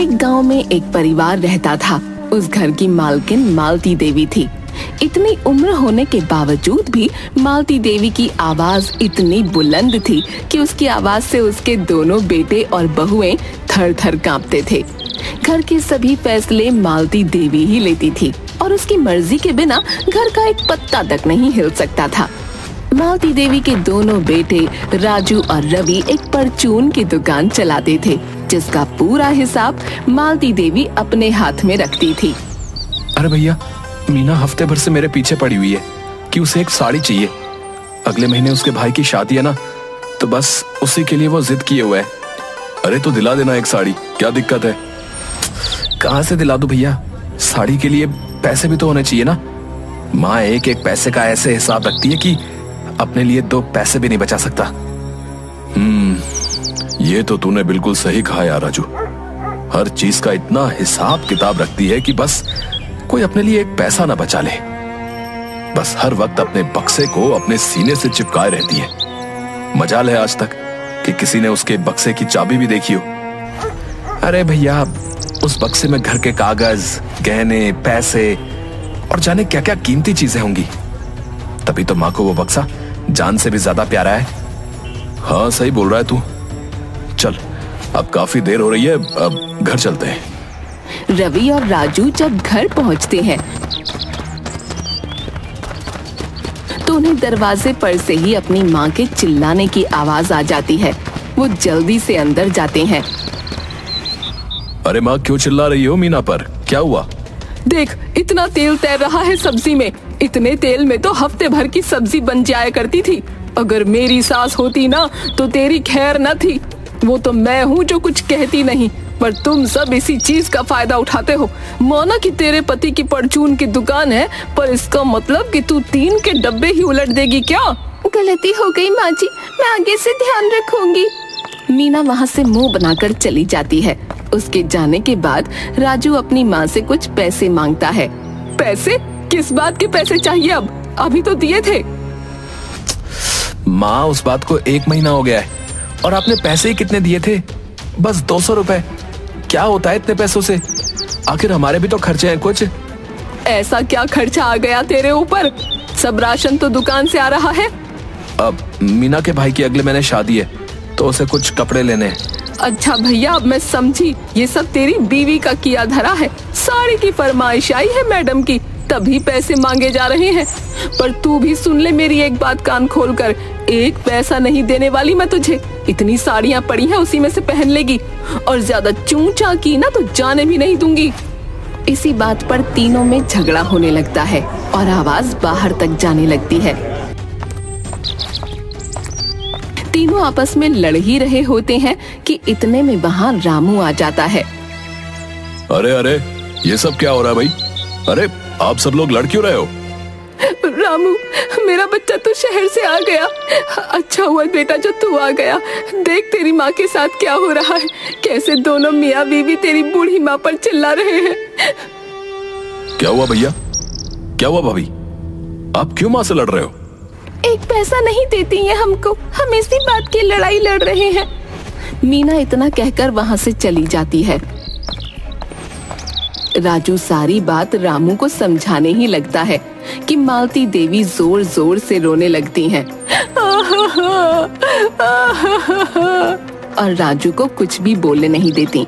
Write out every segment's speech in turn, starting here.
एक गांव में एक परिवार रहता था। उस घर की मालकिन मालती देवी थी। इतनी उम्र होने के बावजूद भी मालती देवी की आवाज इतनी बुलंद थी कि उसकी आवाज से उसके दोनों बेटे और बहुएं थर थर कांपते थे। घर के सभी फैसले मालती देवी ही लेती थी और उसकी मर्जी के बिना घर का एक पत्ता तक नहीं हिल सकता था। मालती देवी के दोनों बेटे राजू और रवि एक परचून की दुकान चलाते थे, जिसका पूरा हिसाब मालती देवी अपने हाथ में रखती थी। अरे भैया, मीना हफ्ते भर से मेरे पीछे पड़ी हुई है कि उसे एक साड़ी चाहिए। अगले महीने उसके भाई की शादी है ना, तो बस उसी के लिए वो जिद किए हुआ है। अरे तो दिला देना एक साड़ी, क्या दिक्कत है? कहाँ से दिला दूं भैया, साड़ी के लिए पैसे भी तो होने चाहिए ना। माँ एक एक पैसे का ऐसे हिसाब रखती है कि अपने लिए 2 पैसे भी नहीं बचा सकता। ये तो तूने बिल्कुल सही कहा यार राजू। हर चीज का इतना हिसाब किताब रखती है कि बस कोई अपने लिए एक पैसा ना बचा ले। बस हर वक्त अपने बक्से को अपने सीने से चिपकाए रहती है। मजाल है आज तक कि किसी ने उसके बक्से की चाबी भी देखी हो। अरे भैया, उस बक्से में घर के कागज, गहने, पैसे और जाने क्या क्या कीमती चीजें होंगी। तभी तो माँ को वो बक्सा जान से भी ज्यादा प्यारा है। हाँ सही बोल रहा है तू। चल, अब काफी देर हो रही है, अब घर चलते हैं। रवि और राजू जब घर पहुंचते हैं तो उन्हें दरवाजे पर से ही अपनी माँ के चिल्लाने की आवाज आ जाती है। वो जल्दी से अंदर जाते हैं। अरे माँ, क्यों चिल्ला रही हो मीना पर? क्या हुआ? देख, इतना तेल तैर रहा है सब्जी में। इतने तेल में तो हफ्ते भर की सब्जी बन जाया करती थी। अगर मेरी सास होती ना तो तेरी खैर न थी। वो तो मैं हूँ जो कुछ कहती नहीं, पर तुम सब इसी चीज का फायदा उठाते हो। माना कि तेरे पति की परचून की दुकान है, पर इसका मतलब कि तू 3 के डब्बे ही उलट देगी क्या? गलती हो गई माँ जी, मैं आगे से ध्यान रखूंगी। मीना वहाँ से मुंह बनाकर चली जाती है। उसके जाने के बाद राजू अपनी माँ से कुछ पैसे मांगता है। पैसे? किस बात के पैसे चाहिए? अब अभी तो दिए थे। माँ, उस बात को 1 महीना हो गया है और आपने पैसे ही कितने दिए थे? बस 200 रुपए। क्या होता है इतने पैसों से? आखिर हमारे भी तो खर्चे हैं कुछ। ऐसा क्या खर्चा आ गया तेरे ऊपर? सब राशन तो दुकान से आ रहा है। अब मीना के भाई की अगले महीने शादी है, तो उसे कुछ कपड़े लेने हैं। अच्छा भैया, अब मैं समझी। ये सब तेरी बीवी का किया धरा है। साड़ी की फरमाइश आई है मैडम की, तभी पैसे मांगे जा रहे हैं। पर तू भी सुन ले मेरी एक बात कान खोल कर। 1 पैसा नहीं देने वाली मैं तुझे। इतनी साड़ियाँ पड़ी हैं, उसी में से पहन लेगी। और ज्यादा चूंचा की ना तो जाने भी नहीं दूंगी। इसी बात पर तीनों में झगड़ा होने लगता है और आवाज बाहर तक जाने लगती है। तीनों आपस में लड़ ही रहे होते हैं कि इतने में वहाँ रामू आ जाता है। अरे अरे, ये सब क्या हो रहा है भाई? अरे आप सब लोग लड़ क्यों रहे हो? रामू, मेरा बच्चा तो शहर से आ गया। अच्छा हुआ बेटा जो तू आ गया। देख तेरी माँ के साथ क्या हो रहा है। कैसे दोनों मियाँ बीवी तेरी बूढ़ी माँ पर चिल्ला रहे हैं। क्या हुआ भैया? क्या हुआ भाभी? आप क्यों माँ से लड़ रहे हो? 1 पैसा नहीं देती है हमको। हम इसी बात की लड़ाई लड़ रहे हैं। मीना इतना कहकर वहाँ से चली जाती है। राजू सारी बात रामू को समझाने ही लगता है कि मालती देवी जोर जोर से रोने लगती हैं। और राजू को कुछ भी बोलने नहीं देती।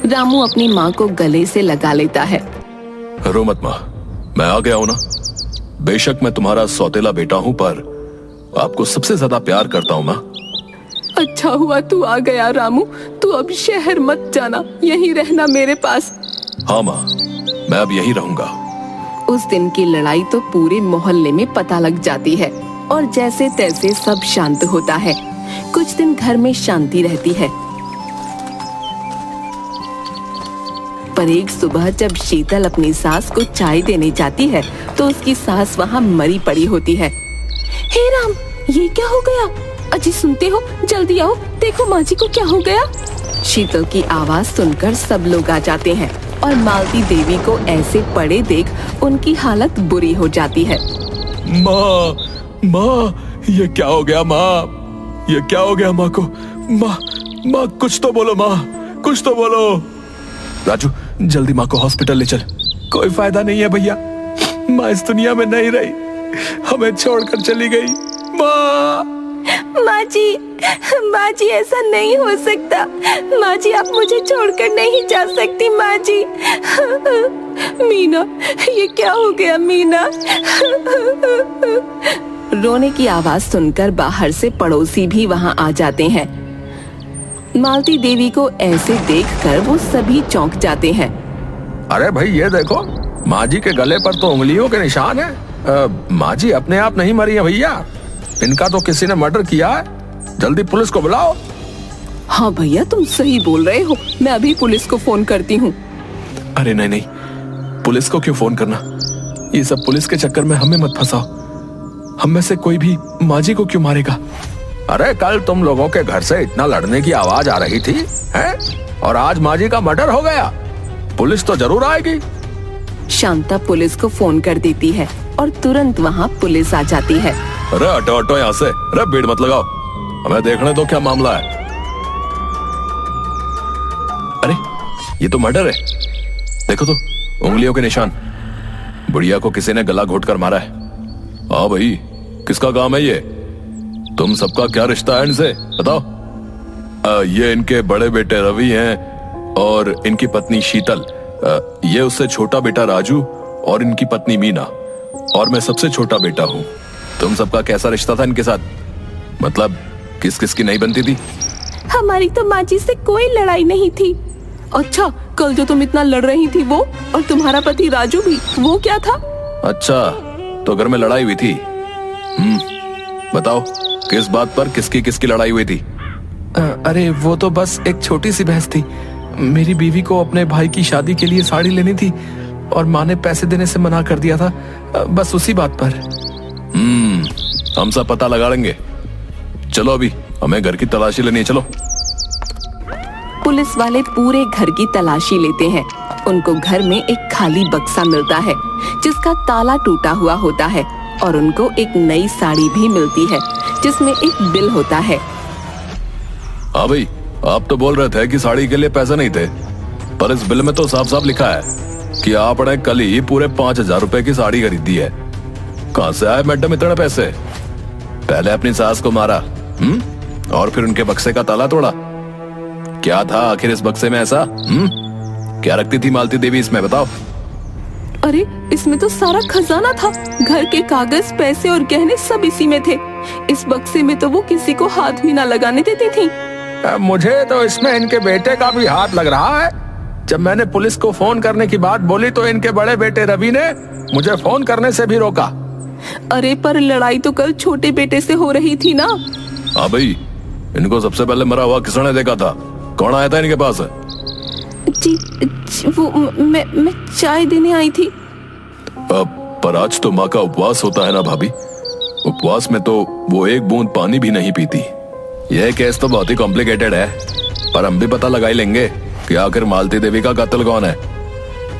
रामू अपनी माँ को गले से लगा लेता है। रो मत माँ, मैं आ गया हूँ ना। बेशक मैं तुम्हारा सौतेला बेटा हूँ, पर आपको सबसे ज्यादा प्यार करता हूँ माँ। अच्छा हुआ तू आ गया रामू। तू अब शहर मत जाना, यहीं रहना मेरे पास। हाँ माँ, मैं अब यहीं रहूंगा। उस दिन की लड़ाई तो पूरे मोहल्ले में पता लग जाती है और जैसे तैसे सब शांत होता है। कुछ दिन घर में शांति रहती है, पर एक सुबह जब शीतल अपनी सास को चाय देने जाती है तो उसकी सास वहाँ मरी पड़ी होती है। हे राम, ये क्या हो गया? अजी सुनते हो? जल्दी आओ, देखो माँ जी को क्या हो गया। शीतल की आवाज सुनकर सब लोग आ जाते हैं और मालती देवी को ऐसे पड़े देख उनकी हालत बुरी हो जाती है। माँ, माँ, ये क्या हो गया माँ? ये क्या हो गया माँ को? माँ, माँ कुछ तो बोलो माँ, कुछ तो बोलो। राजू जल्दी माँ को हॉस्पिटल ले चल। कोई फायदा नहीं है भैया, माँ इस दुनिया में नहीं रही, हमें छोड़कर चली गई। माँ माँ जी ऐसा नहीं हो सकता। माँ जी आप मुझे छोड़कर नहीं जा सकती माँ जी। मीना ये क्या हो गया मीना? रोने की आवाज सुनकर बाहर से पड़ोसी भी वहाँ आ जाते हैं। मालती देवी को ऐसे देखकर वो सभी चौंक जाते हैं। अरे भाई ये देखो, माँ जी के गले पर तो उंगलियों के निशान है। माँ जी अपने आप नहीं मरी है भैया, इनका तो किसी ने मर्डर किया है। जल्दी पुलिस को बुलाओ। हाँ भैया तुम सही बोल रहे हो, मैं अभी पुलिस को फोन करती हूँ। अरे नहीं, पुलिस को क्यों फोन करना? ये सब पुलिस के चक्कर में हमें मत फंसाओ। हम में से कोई भी माँ जी को क्यों मारेगा? अरे कल तुम लोगों के घर से इतना लड़ने की आवाज आ रही थी हैं? और आज माँ जी का मर्डर हो गया। पुलिस तो जरूर आएगी। शांता पुलिस को फोन कर देती है और तुरंत वहाँ पुलिस आ जाती है। अरे हटो यहाँ से, अरे भीड़ मत लगाओ, हमें देखने दो क्या मामला है। अरे ये तो मर्डर है, देखो तो उंगलियों के निशान। बुढ़िया को किसी ने गला घोट कर मारा है। हाँ भाई किसका काम है ये? तुम सबका क्या रिश्ता है इनसे बताओ। ये इनके बड़े बेटे रवि हैं और इनकी पत्नी शीतल। ये उससे छोटा बेटा राजू और इनकी पत्नी मीना, और मैं सबसे छोटा बेटा हूँ। तुम सबका कैसा रिश्ता था इनके साथ? मतलब किस किस की नहीं बनती थी? हमारी तो माँ जी से कोई लड़ाई नहीं थी। अच्छा कल जो तुम इतना लड़ रही थी वो, और तुम्हारा पति राजू भी, वो क्या था? अच्छा तो घर में लड़ाई हुई थी। बताओ किस बात पर किसकी लड़ाई हुई थी? अरे वो तो बस एक छोटी सी बहस थी। मेरी बीवी को अपने भाई की शादी के लिए साड़ी लेनी थी और माँ ने पैसे देने से मना कर दिया था, बस उसी बात पर। हम सब पता लगा लेंगे। चलो अभी हमें घर की तलाशी लेनी है, चलो। पुलिस वाले पूरे घर की तलाशी लेते हैं। उनको घर में एक खाली बक्सा मिलता है जिसका ताला टूटा हुआ होता है, और उनको एक नई साड़ी भी मिलती है जिसमें एक बिल होता है। हाँ भाई आप तो बोल रहे थे कि साड़ी के लिए पैसे नहीं थे, पर इस बिल में तो साफ साफ लिखा है कि आपने कल ही पूरे 5,000 रुपए की साड़ी खरीदी है। कहाँ से आए मैडम इतने पैसे? पहले अपनी सास को मारा, और फिर उनके बक्से का ताला तोड़ा। क्या था आखिर इस बक्से में ऐसा? क्या रखती थी मालती देवी इसमें, बताओ। अरे इसमें तो सारा खजाना था, घर के कागज, पैसे और गहने सब इसी में थे। इस बक्से में तो वो किसी को हाथ भी ना लगाने देती थी। मुझे तो इसमें इनके बेटे का भी हाथ लग रहा है। जब मैंने पुलिस को फोन करने की बात बोली तो इनके बड़े बेटे रवि ने मुझे फोन करने से भी रोका। अरे पर लड़ाई तो कल छोटे बेटे से हो रही थी ना। हाँ भाई इनको सबसे पहले मरा हुआ किसने देखा था? कौन आया था इनके पास? जी वो मैं चाय देने आई थी। पर आज तो माँ का उपवास होता है ना भाभी, उपवास में तो वो एक बूंद पानी भी नहीं पीती। यह केस तो बहुत ही कॉम्प्लिकेटेड है, पर हम भी पता लगा ही लेंगे कि आखिर मालती देवी का कातिल कौन है।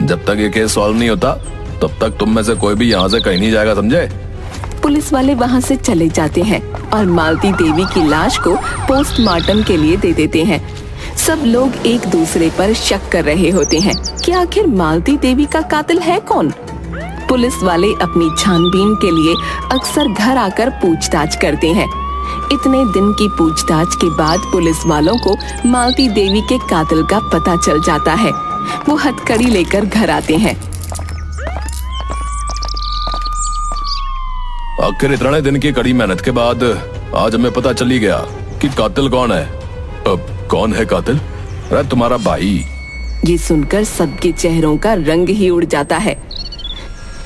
जब तक ये केस सॉल्व नहीं होता तब तक तुम में से कोई भी यहाँ से कहीं नहीं जाएगा, समझे? पुलिस वाले वहाँ से चले जाते हैं और मालती देवी की लाश को पोस्टमार्टम के लिए दे देते हैं। सब लोग एक दूसरे पर शक कर रहे होते हैं कि आखिर मालती देवी का कातिल है कौन। पुलिस वाले अपनी छानबीन के लिए अक्सर घर आकर पूछताछ करते हैं। इतने दिन की पूछताछ के बाद पुलिस वालों को मालती देवी के कातिल का पता चल जाता है। वो हथकड़ी लेकर घर आते हैं। आखिर इतने दिन की कड़ी मेहनत के बाद आज हमें पता चली गया कि कातिल कौन है। अब कौन है कातिल? अरे तुम्हारा भाई। ये सुनकर सबके चेहरों का रंग ही उड़ जाता है।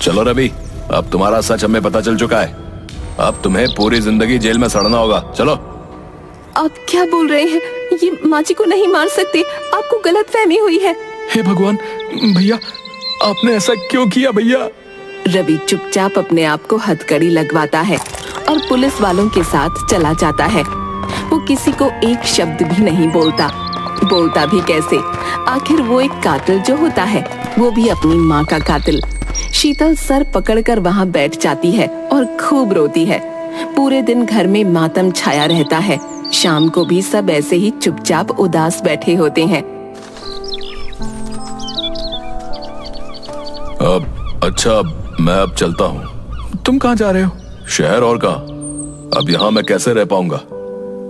चलो रवि, अब तुम्हारा सच हमें पता चल चुका है। अब तुम्हें पूरी जिंदगी जेल में सड़ना होगा, चलो। आप क्या बोल रहे हैं? ये माँ जी को नहीं मार सकते, आपको गलतफहमी हुई है। हे भगवान, भैया आपने ऐसा क्यों किया भैया? रवि चुपचाप अपने आप को हथकड़ी लगवाता है और पुलिस वालों के साथ चला जाता है। वो किसी को एक शब्द भी नहीं बोलता भी कैसे? आखिर वो एक कातिल जो होता है वो भी अपनी माँ का कातिल। शीतल सर पकड़कर वहाँ बैठ जाती है और खूब रोती है। पूरे दिन घर में मातम छाया रहता है। शाम को भी सब ऐसे ही चुपचाप उदास बैठे होते हैं। अच्छा, मैं अब चलता हूँ। तुम कहाँ जा रहे हो? शहर, और कहाँ? अब यहाँ मैं कैसे रह पाऊंगा?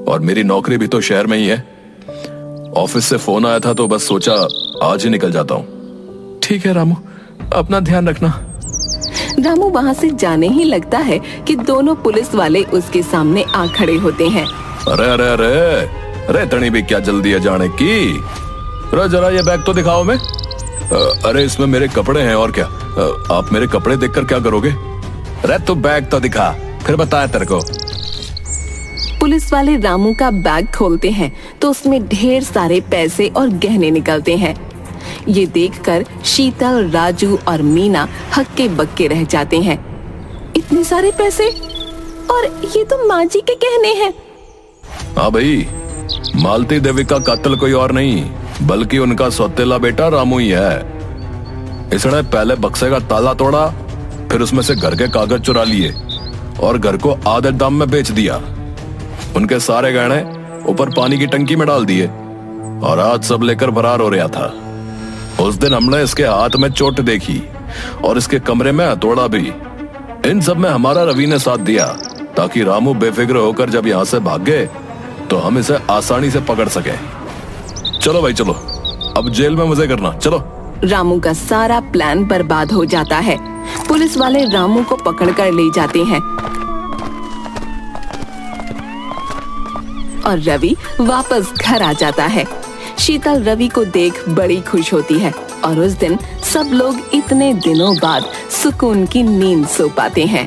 और मेरी नौकरी भी तो शहर में ही है। ऑफिस से फोन आया था तो बस सोचा आज ही निकल जाता हूँ। ठीक है रामू, अपना ध्यान रखना। रामू वहाँ से जाने ही लगता है कि दोनों पुलिस वाले उसके सामने आ खड़े होते हैं। अरे अरे अरे अरे, इतनी भी क्या जल्दी है जाने की? जरा ये बैग तो दिखाओ मैं। अरे इसमें मेरे कपड़े हैं, और क्या? आप मेरे कपड़े देखकर क्या करोगे? अरे तू बैग तो दिखा, फिर बताया तेरे को। पुलिस वाले रामू का बैग खोलते हैं तो उसमें ढेर सारे पैसे और गहने निकलते हैं। ये देखकर शीतल, राजू और मीना हक्के बक्के रह जाते हैं। इतने सारे पैसे, और ये तो माँ जी के गहने हैं। हाँ भाई, मालती देवी का कातिल कोई और नहीं बल्कि उनका सौतेला बेटा रामू ही है। इसने पहले बक्से का ताला तोड़ा, फिर उसमें से घर के कागज चुरा लिए और घर को आधे दाम में बेच दिया। उनके सारे गहने ऊपर पानी की टंकी में डाल दिए और आज सब लेकर फरार हो रहा था। उस दिन हमने इसके हाथ में चोट देखी और इसके कमरे में हथौड़ा भी। इन सब में हमारा रवि ने साथ दिया ताकि रामू बेफिक्र होकर जब यहाँ से भाग गए तो हम इसे आसानी से पकड़ सके। चलो भाई चलो, अब जेल में मजे करना, चलो। रामू का सारा प्लान बर्बाद हो जाता है। पुलिस वाले रामू को पकड़कर ले जाते हैं और रवि वापस घर आ जाता है। शीतल रवि को देख बड़ी खुश होती है और उस दिन सब लोग इतने दिनों बाद सुकून की नींद सो पाते हैं।